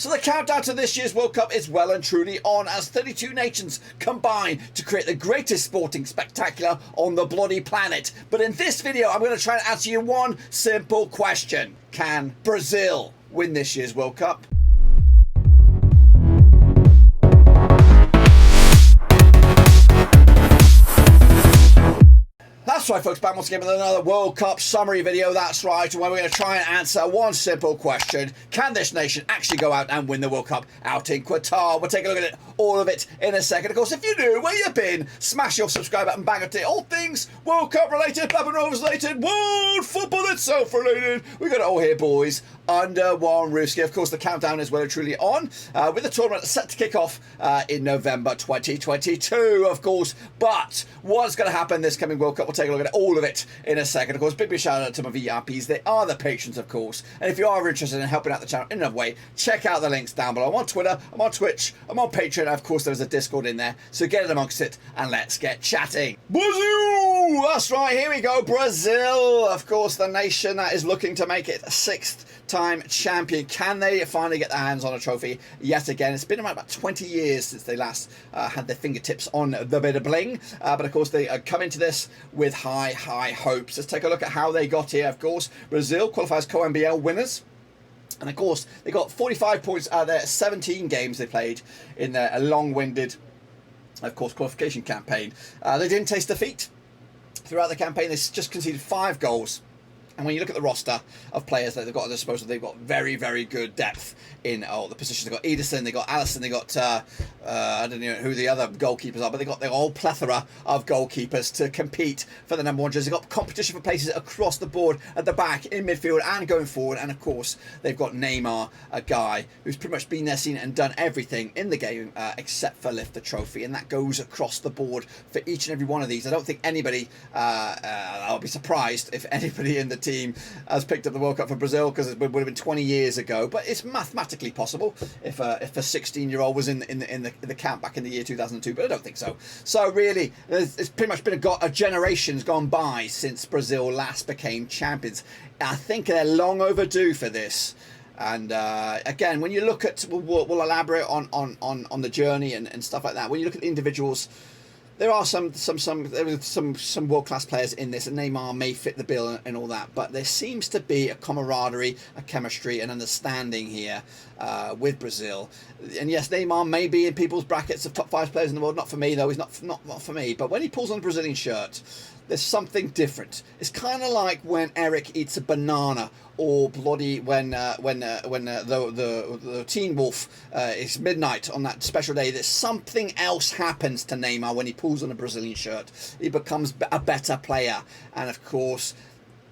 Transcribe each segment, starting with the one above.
So the countdown to this year's World Cup is well and truly on as 32 nations combine to create the greatest sporting spectacular on the bloody planet. But in this video, I'm going to try and answer you one simple question. Can Brazil win this year's World Cup? That's right, folks, back once again with another World Cup summary video. That's right, where we're going to try and answer one simple question. Can this nation actually go out and win the World Cup out in Qatar? We'll take a look at it, all of it in a second. Of course, if you're new, where you been, smash your subscribe button, bang it. All things World Cup related, Black and Rovers related, world football itself related. We got it all here, boys, under one roof. Of course, the countdown is well and truly on, with the tournament set to kick off in November 2022, of course. But what's going to happen this coming World Cup? We'll take a look at all of it in a second. Of course, big shout out to my VIPs. They are the patrons, of course. And if you are interested in helping out the channel in another way, check out the links down below. I'm on Twitter, I'm on Twitch, I'm on Patreon, and of course there's a Discord in there. So get in amongst it and let's get chatting. Brazil! That's right, here we go. Brazil, of course, the nation that is looking to make it a sixth-time champion. Can they finally get their hands on a trophy yet again? It's been about 20 years since they last had their fingertips on the bit of bling. But of course, they come into this with high hopes. Let's take a look at how they got here. Of course, Brazil qualifies co-NBL winners. And of course, they got 45 points out of their 17 games they played in their long-winded, of course, qualification campaign. They didn't taste defeat throughout the campaign. They just conceded 5 goals. And when you look at the roster of players that they've got at their disposal, they've got very good depth in all the positions. They've got Ederson, they've got Alisson, they've got, I don't know who the other goalkeepers are, but they've got the whole plethora of goalkeepers to compete for the #1 jersey. They've got competition for places across the board, at the back, in midfield, and going forward. And of course, they've got Neymar, a guy who's pretty much been there, seen and done everything in the game except for lift the trophy. And that goes across the board for each and every one of these. I don't think anybody, I'll be surprised if anybody in the team has picked up the World Cup for Brazil, because it would have been 20 years ago, but it's mathematically possible if a 16-year-old was in the camp back in the year 2002, but I don't think so. So really, it's pretty much been a generation's gone by since Brazil last became champions. I think they're long overdue for this. And again, when you look at, we'll elaborate on the journey and stuff like that. When you look at the individuals, there are some world-class players in this, and Neymar may fit the bill and all that, but there seems to be a camaraderie, a chemistry, an understanding here with Brazil. And yes, Neymar may be in people's brackets of top 5 players in the world. Not for me, though. He's not for me. But when he pulls on a Brazilian shirt, there's something different. It's kind of like when Eric eats a banana, or bloody when the Teen Wolf is midnight on that special day. There's something else happens to Neymar when he pulls on a Brazilian shirt. He becomes a better player, and of course,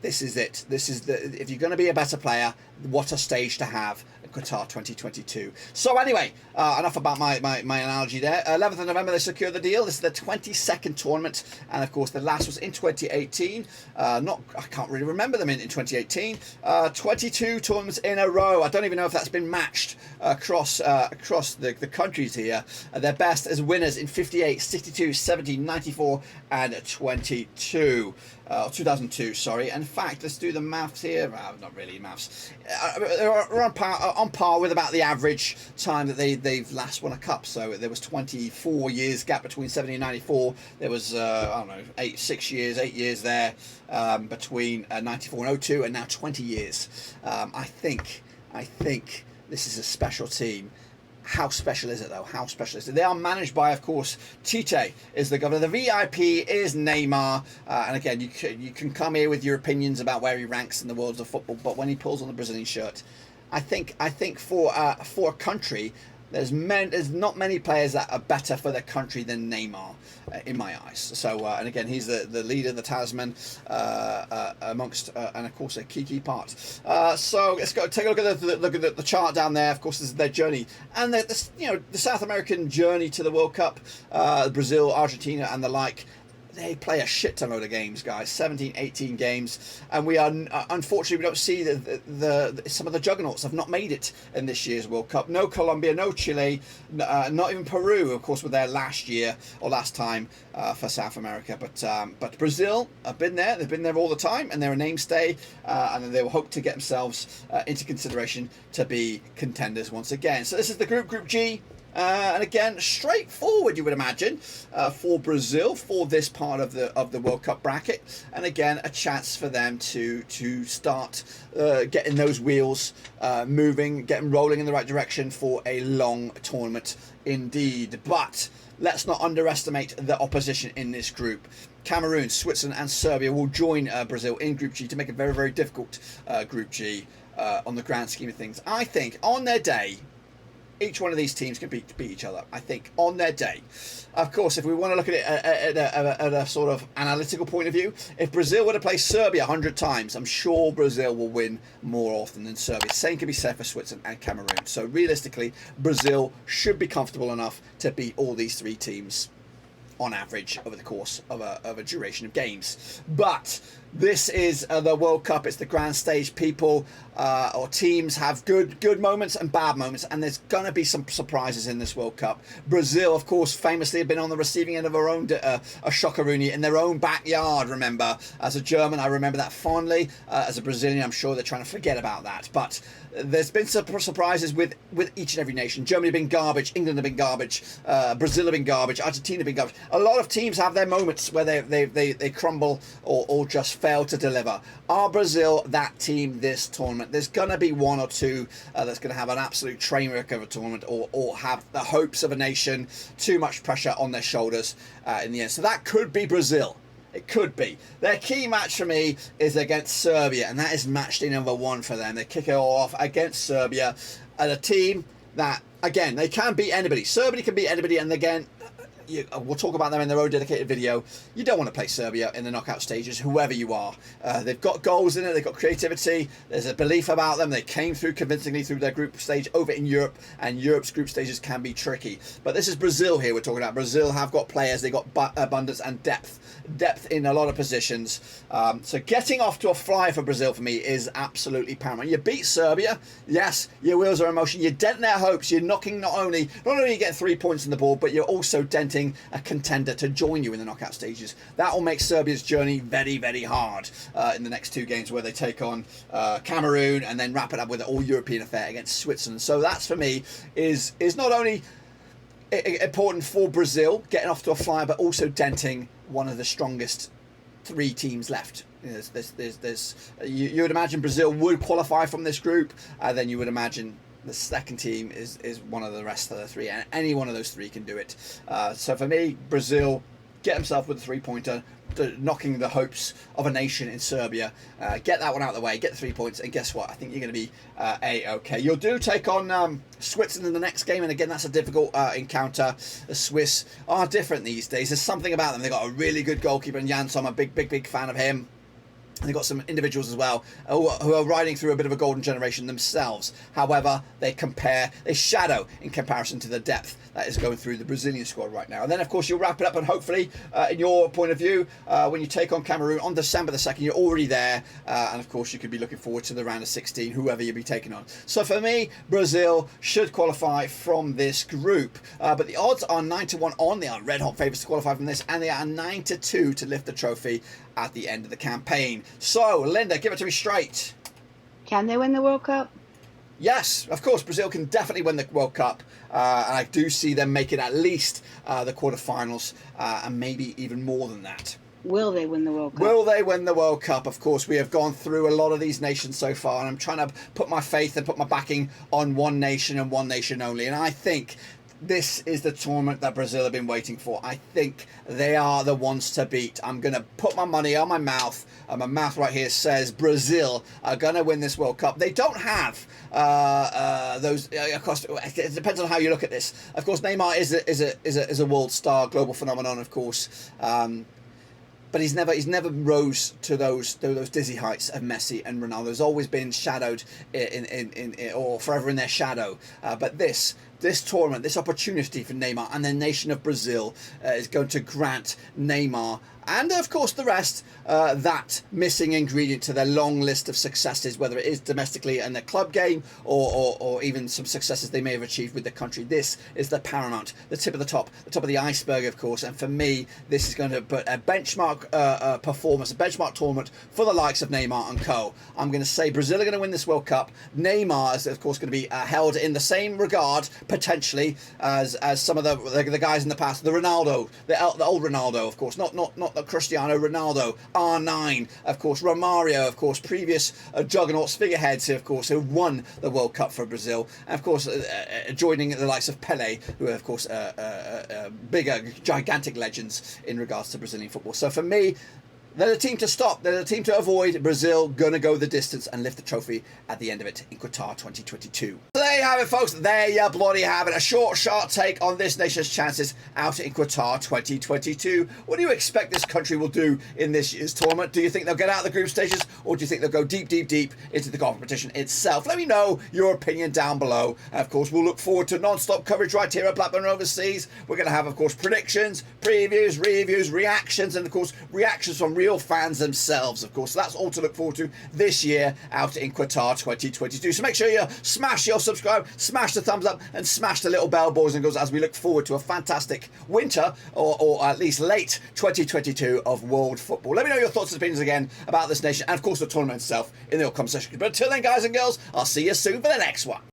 this is it. This is if you're going to be a better player, what a stage to have. Qatar 2022. So anyway, enough about my analogy there. 11th of November, they secured the deal. This is the 22nd tournament, and of course the last was in 2018. I can't really remember them in 2018. 22 tournaments in a row. I don't even know if that's been matched across the countries here. Their best as winners in 58, 62, 70, 94, and 22. 2002, sorry. In fact, let's do the maths here. Not really maths. They're on par with about the average time that they've last won a cup. So there was 24 years gap between 70 and 94. There was I don't know, 8 years there between 94 and 02, and now 20 years. I think this is a special team. How special is it, though? How special is it? They are managed by, of course, Tite is the governor. The VIP is Neymar. And again, you can come here with your opinions about where he ranks in the world of football. But when he pulls on the Brazilian shirt, I think for a country, there's not many players that are better for their country than Neymar, in my eyes. So, and again, he's the leader, the talisman, amongst, and of course, a key part. So let's go take a look at the chart down there. Of course, this is their journey, and the South American journey to the World Cup, Brazil, Argentina, and the like. they play a shit ton load of games, guys. 17, 18 games, and we are unfortunately we don't see the some of the juggernauts have not made it in this year's World Cup. No Colombia, no Chile, not even Peru, of course, were there last year or last time for South America. But Brazil have been there. They've been there all the time, and they're a mainstay, and they will hope to get themselves into consideration to be contenders once again. So this is the Group G. And again, straightforward, you would imagine, for Brazil for this part of the World Cup bracket, and again a chance for them to start getting those wheels moving, getting rolling in the right direction for a long tournament indeed. But let's not underestimate the opposition in this group. Cameroon, Switzerland, and Serbia will join Brazil in Group G to make a very, very difficult Group G on the grand scheme of things. I think on their day, each one of these teams can beat each other, I think, on their day. Of course, if we want to look at it at a sort of analytical point of view, if Brazil were to play Serbia 100 times, I'm sure Brazil will win more often than Serbia. Same can be said for Switzerland and Cameroon. So realistically, Brazil should be comfortable enough to beat all these three teams on average over the course of a duration of games. But this is the World Cup. It's the grand stage. People or teams have good moments and bad moments, and there's going to be some surprises in this World Cup. Brazil, of course, famously have been on the receiving end of their own a shockeroonie in their own backyard, remember. As a German, I remember that fondly. As a Brazilian, I'm sure they're trying to forget about that. But there's been some surprises with each and every nation. Germany have been garbage, England have been garbage, Brazil have been garbage, Argentina have been garbage. A lot of teams have their moments where they crumble or just fail to deliver. Are Brazil that team this tournament? There's going to be one or two that's going to have an absolute train wreck of a tournament or have the hopes of a nation, too much pressure on their shoulders in the end. So that could be Brazil. It could be. Their key match for me is against Serbia, and that is match day number 1 for them. They kick it all off against Serbia, and a team that, again, they can beat anybody. Serbia can beat anybody, and again, we'll talk about them in their own dedicated video. You don't want to play Serbia in the knockout stages, whoever you are. They've got goals in it, they've got creativity, there's a belief about them. They came through convincingly through their group stage over in Europe, and Europe's group stages can be tricky. But this is Brazil here we're talking about. Brazil have got players, they've got abundance and depth in a lot of positions. So getting off to a flyer for Brazil for me is absolutely paramount. You beat Serbia, yes, your wheels are in motion, you dent their hopes, you're knocking not only you get 3 points on the board, but you're also denting a contender to join you in the knockout stages. That will make Serbia's journey very, very hard in the next 2 games, where they take on Cameroon and then wrap it up with an all-European affair against Switzerland. So that's, for me, is not only important for Brazil getting off to a flyer, but also denting one of the strongest 3 teams left. You would imagine Brazil would qualify from this group, then you would imagine the second team is one of the rest of the 3, and any one of those 3 can do it. So for me, Brazil get himself with a 3-pointer, knocking the hopes of a nation in Serbia. Get that one out of the way, get the 3 points, and guess what? I think you're going to be A-okay. You'll take on Switzerland in the next game, and again, that's a difficult encounter. The Swiss are different these days. There's something about them. They've got a really good goalkeeper in Jansson. I'm a big fan of him. And they've got some individuals as well who are riding through a bit of a golden generation themselves. However, they shadow in comparison to the depth that is going through the Brazilian squad right now. And then, of course, you'll wrap it up, and hopefully, in your point of view, when you take on Cameroon on December the 2nd, you're already there. And, of course, you could be looking forward to the round of 16, whoever you'll be taking on. So, for me, Brazil should qualify from this group. But the odds are 9-1 on. They are red-hot favourites to qualify from this, and they are 9-2 to lift the trophy at the end of the campaign. So, Linda, give it to me straight. Can they win the World Cup? Yes, of course, Brazil can definitely win the World Cup. And I do see them making at least the quarterfinals, and maybe even more than that. Will they win the World Cup? Will they win the World Cup? Of course, we have gone through a lot of these nations so far, and I'm trying to put my faith and put my backing on one nation and one nation only. And I think this is the tournament that Brazil have been waiting for. I think they are the ones to beat. I'm going to put my money on my mouth. My mouth right here says Brazil are going to win this World Cup. They don't have those. Of course, it depends on how you look at this. Of course, Neymar is a world star, global phenomenon. Of course. But he's never rose to those dizzy heights of Messi and Ronaldo. There's always been shadowed in or forever in their shadow. But this tournament, this opportunity for Neymar and the nation of Brazil is going to grant Neymar and of course the rest, that missing ingredient to their long list of successes, whether it is domestically in their club game or even some successes they may have achieved with the country. This is the paramount, the tip of the iceberg, of course. And for me, this is going to put a benchmark performance, a benchmark tournament for the likes of Neymar and co. I'm going to say Brazil are going to win this World Cup. Neymar is, of course, going to be held in the same regard, potentially, as some of the guys in the past. The Ronaldo, the old Ronaldo, of course, not the Cristiano Ronaldo, R9, of course, Romario, of course, previous juggernauts, figureheads, of course, who won the World Cup for Brazil, and of course, joining the likes of Pelé, who are, of course, bigger, gigantic legends in regards to Brazilian football. So for me, they're the team to stop. They're the team to avoid. Brazil going to go the distance and lift the trophy at the end of it in Qatar 2022. So there you have it, folks. There you bloody have it. A short, sharp take on this nation's chances out in Qatar 2022. What do you expect this country will do in this year's tournament? Do you think they'll get out of the group stages, or do you think they'll go deep, deep, deep into the competition itself? Let me know your opinion down below. And of course, we'll look forward to non-stop coverage right here at Blackburn Overseas. We're going to have, of course, predictions, previews, reviews, reactions, and of course, reactions from real fans themselves, of course. So that's all to look forward to this year out in Qatar 2022. So make sure you smash your subscribe, smash the thumbs up, and smash the little bell, boys and girls, as we look forward to a fantastic winter, or at least late 2022 of world football. Let me know your thoughts and opinions again about this nation, and of course the tournament itself, in the comment section. But until then, guys and girls, I'll see you soon for the next one.